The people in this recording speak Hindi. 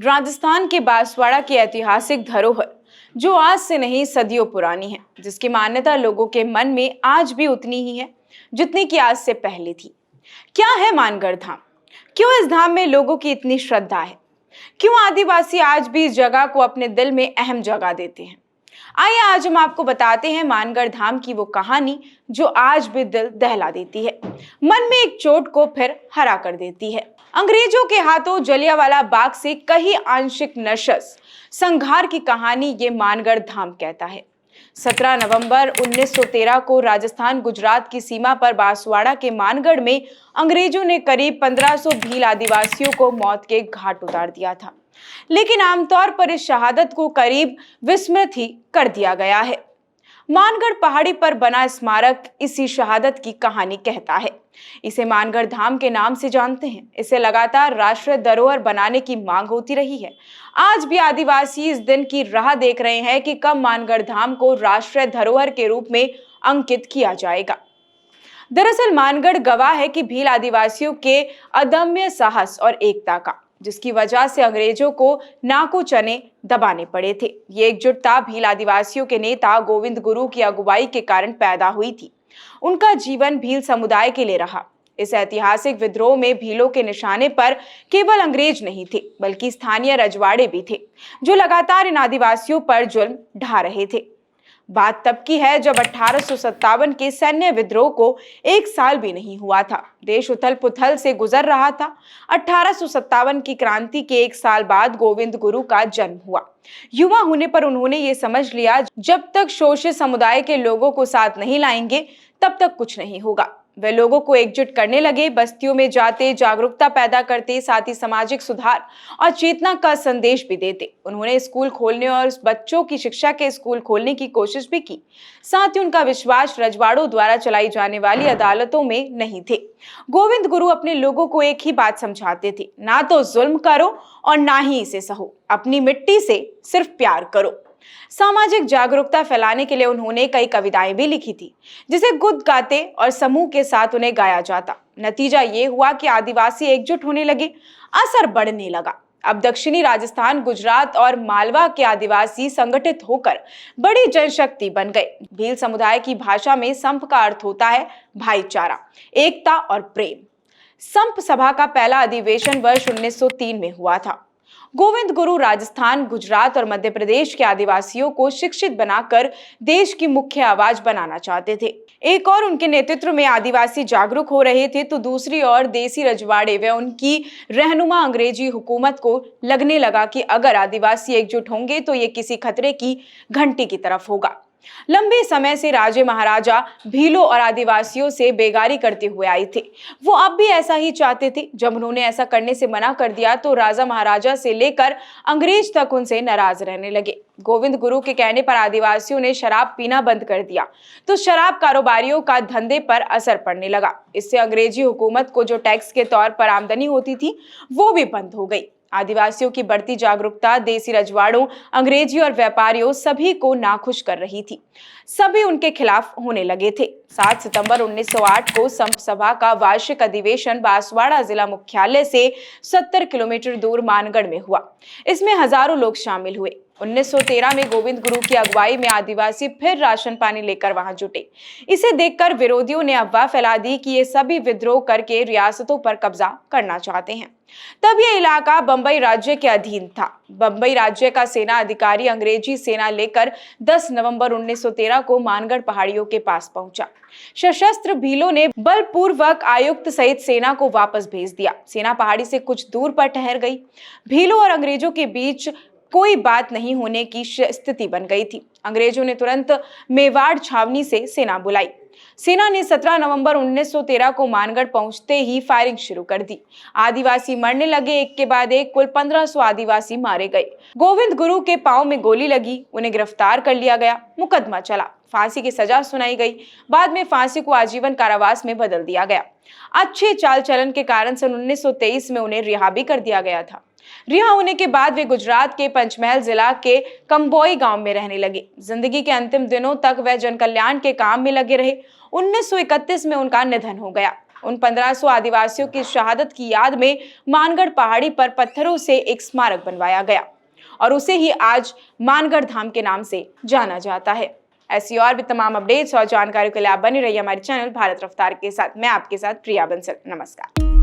राजस्थान के बांसवाड़ा की ऐतिहासिक धरोहर जो आज से नहीं सदियों पुरानी है, जिसकी मान्यता लोगों के मन में आज भी उतनी ही है जितनी कि आज से पहले थी। क्या है मानगढ़ धाम? क्यों इस धाम में लोगों की इतनी श्रद्धा है? क्यों आदिवासी आज भी इस जगह को अपने दिल में अहम जगह देते हैं? आइए आज हम आपको बताते हैं मानगढ़ धाम की वो कहानी जो आज भी दिल दहला देती है, मन में एक चोट को फिर हरा कर देती है। अंग्रेजों के हाथों जलियांवाला बाग से कई आंशिक नशस संहार की कहानी ये मानगढ़ धाम कहता है। 17 नवंबर 1913 को राजस्थान गुजरात की सीमा पर बांसवाड़ा के मानगढ़ में अंग्रेजों ने करीब 1500 भील आदिवासियों को मौत के घाट उतार दिया था। लेकिन आमतौर पर इस शहादत को करीब विस्मृत ही कर दिया गया है। मानगढ़ पहाड़ी पर बना स्मारक इसी शहादत की कहानी कहता है। इसे मानगढ़ धाम के नाम से जानते हैं। इसे लगातार राष्ट्रीय धरोहर बनाने की मांग होती रही है। आज भी आदिवासी इस दिन की राह देख रहे हैं कि कब मानगढ़ धाम को राष्ट्रीय धरोहर के रूप में अंकित किया जाएगा। दरअसल मानगढ़ गवाह है कि भील आदिवासियों के अदम्य साहस और एकता का, जिसकी वजह से अंग्रेजों को नाको चने दबाने पड़े थे। ये एकजुटता भील आदिवासियों के नेता गोविंद गुरु की अगुवाई के कारण पैदा हुई थी। उनका जीवन भील समुदाय के लिए रहा। इस ऐतिहासिक विद्रोह में भीलों के निशाने पर केवल अंग्रेज नहीं थे, बल्कि स्थानीय रजवाड़े भी थे, जो लगातार इन आदिवासियों पर जुल्म ढा रहे थे। बात तब की है जब 1857 के सैन्य विद्रोह को एक साल भी नहीं हुआ था। देश उथल पुथल से गुजर रहा था। 1857 की क्रांति के एक साल बाद गोविंद गुरु का जन्म हुआ। युवा होने पर उन्होंने ये समझ लिया, जब तक शोषित समुदाय के लोगों को साथ नहीं लाएंगे तब तक कुछ नहीं होगा। वे लोगों को एकजुट करने लगे, बस्तियों में जाते, जागरूकता पैदा करते, साथ ही सामाजिक सुधार और चेतना का संदेश भी देते। उन्होंने स्कूल खोलने और बच्चों की शिक्षा के स्कूल खोलने की कोशिश भी की। साथ ही उनका विश्वास रजवाड़ों द्वारा चलाई जाने वाली अदालतों में नहीं थे। गोविंद गुरु अपने लोगों को एक ही बात समझाते थे, ना तो जुल्म करो और ना ही इसे सहो, अपनी मिट्टी से सिर्फ प्यार करो। सामाजिक जागरूकता फैलाने के लिए उन्होंने कई कविताएं भी लिखी थी, जिसे गुद गाते और समूह के साथ उन्हें गाया जाता। नतीजा ये हुआ कि आदिवासी एकजुट होने लगे, असर बढ़ने लगा। अब दक्षिणी राजस्थान, गुजरात और मालवा के आदिवासी संगठित होकर बड़ी जनशक्ति बन गए। भील समुदाय की भाषा में संप का अर्थ होता है भाईचारा, एकता और प्रेम। संप सभा का पहला अधिवेशन वर्ष 1903 में हुआ था। गोविंद गुरु राजस्थान, गुजरात और मध्य प्रदेश के आदिवासियों को शिक्षित बनाकर देश की मुख्य आवाज बनाना चाहते थे। एक और उनके नेतृत्व में आदिवासी जागरूक हो रहे थे, तो दूसरी ओर देसी रजवाड़े व उनकी रहनुमा अंग्रेजी हुकूमत को लगने लगा कि अगर आदिवासी एकजुट होंगे तो ये किसी खतरे की घंटी की तरफ होगा। लंबे समय से राजे महाराजा भीलों और आदिवासियों से बेगारी करते हुए आए थे। वो अब भी ऐसा ही चाहते थे। जब उन्होंने ऐसा करने से मना कर दिया तो राजा महाराजा से लेकर अंग्रेज तक उनसे नाराज रहने लगे। गोविंद गुरु के कहने पर आदिवासियों ने शराब पीना बंद कर दिया, तो शराब कारोबारियों का धंधे पर असर पड़ने लगा। इससे अंग्रेजी हुकूमत को जो टैक्स के तौर पर आमदनी होती थी वो भी बंद हो गई। आदिवासियों की बढ़ती जागरूकता देसी रजवाड़ों, अंग्रेजी और व्यापारियों सभी को नाखुश कर रही थी। सभी उनके खिलाफ होने लगे थे। 7 सितंबर 1908 को संप सभा का वार्षिक अधिवेशन बांसवाड़ा जिला मुख्यालय से 70 किलोमीटर दूर मानगढ़ में हुआ। इसमें हजारों लोग शामिल हुए। 1913 में गोविंद गुरु की अगुवाई में आदिवासी फिर राशन पानी लेकर वहां जुटे। इसे देखकर विरोधियों ने अफवाह फैला दी कि ये सभी विद्रोह करके रियासतों पर कब्जा करना चाहते हैं। तब यह इलाका बंबई राज्य के अधीन था। बंबई राज्य का सेना अधिकारी अंग्रेजी सेना लेकर 10 नवंबर 1913 को मानगढ़ पहाड़ियों के पास पहुंचा। सशस्त्र भीलों ने बलपूर्वक आयुक्त सहित सेना को वापस भेज दिया। सेना पहाड़ी से कुछ दूर पर ठहर गई। भीलों और अंग्रेजों के बीच कोई बात नहीं होने की स्थिति बन गई थी। अंग्रेजों ने तुरंत मेवाड़ छावनी से सेना बुलाई। सेना ने 17 नवंबर 1913 को मानगढ़ पहुंचते ही फायरिंग शुरू कर दी। आदिवासी मरने लगे। एक के बाद एक कुल 1500 आदिवासी मारे गए। गोविंद गुरु के पांव में गोली लगी, उन्हें गिरफ्तार कर लिया गया। मुकदमा चला, फांसी की सजा सुनाई गई। बाद में फांसी को आजीवन कारावास में बदल दिया गया। अच्छे चाल चलन के कारण सन 1923 में उन्हें रिहा भी कर दिया गया था। रिहा होने के बाद वे गुजरात के पंचमहल जिला के कंबोई गांव में रहने लगे। जिंदगी के अंतिम दिनों तक वह जनकल्याण के काम में लगे रहे। 1931 में उनका निधन हो गया। उन 1500 आदिवासियों की शहादत की याद में मानगढ़ पहाड़ी पर पत्थरों से एक स्मारक बनवाया गया और उसे ही आज मानगढ़ धाम के नाम से जाना जाता है। ऐसी और भी तमाम अपडेट्स और जानकारी के लिए आप बने रहिए हमारे चैनल भारत रफ्तार के साथ। मैं आपके साथ प्रिया बंसल। नमस्कार।